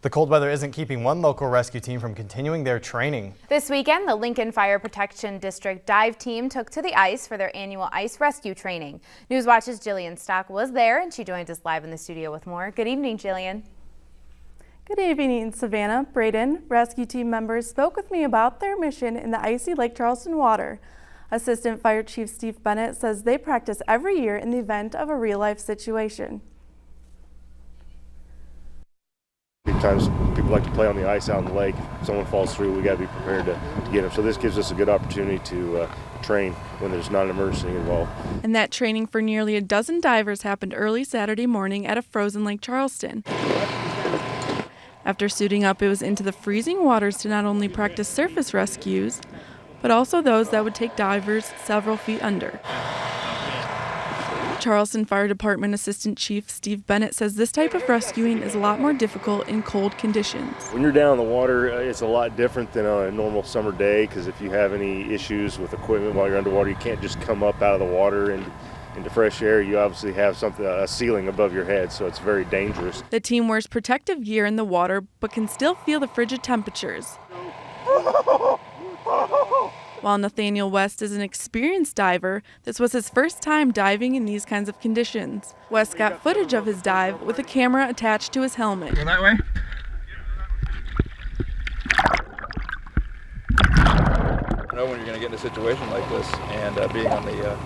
The cold weather isn't keeping one local rescue team from continuing their training. This weekend, the Lincoln Fire Protection District dive team took to the ice for their annual ice rescue training. Newswatch's Jillian Stock was there, and she joins us live in the studio with more. Good evening, Jillian. Good evening, Savannah. Braden, rescue team members spoke with me about their mission in the icy Lake Charleston water. Assistant Fire Chief Steve Bennett says they practice every year in the event of a real-life situation. Sometimes people like to play on the ice out in the lake. If someone falls through, we got to be prepared to get them. So this gives us a good opportunity to train when there's not an emergency involved. And that training for nearly a dozen divers happened early Saturday morning at a frozen Lake Charleston. After suiting up, it was into the freezing waters to not only practice surface rescues, but also those that would take divers several feet under. Charleston Fire Department Assistant Chief Steve Bennett says this type of rescuing is a lot more difficult in cold conditions. When you're down in the water, it's a lot different than on a normal summer day, because if you have any issues with equipment while you're underwater, you can't just come up out of the water and into fresh air. You obviously have a ceiling above your head, so it's very dangerous. The team wears protective gear in the water, but can still feel the frigid temperatures. While Nathaniel West is an experienced diver, this was his first time diving in these kinds of conditions. West got footage of his dive with a camera attached to his helmet. Go that way. You know when you're going to get in a situation like this, and being on the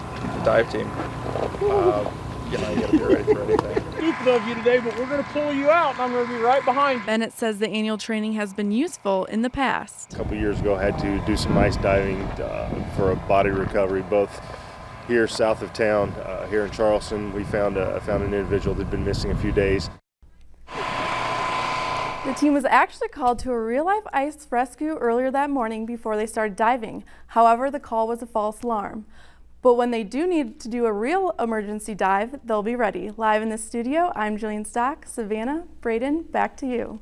dive team, you got to be ready for anything. Deep above you today, but we're going to pull you out, and I'm going to be right behind you. Bennett says the annual training has been useful in the past. A couple years ago, I had to do some ice diving for a body recovery, both here south of town, here in Charleston. We found an individual that had been missing a few days. The team was actually called to a real-life ice rescue earlier that morning before they started diving. However, the call was a false alarm. But when they do need to do a real emergency dive, they'll be ready. Live in the studio, I'm Jillian Stock. Savannah, Braden, back to you.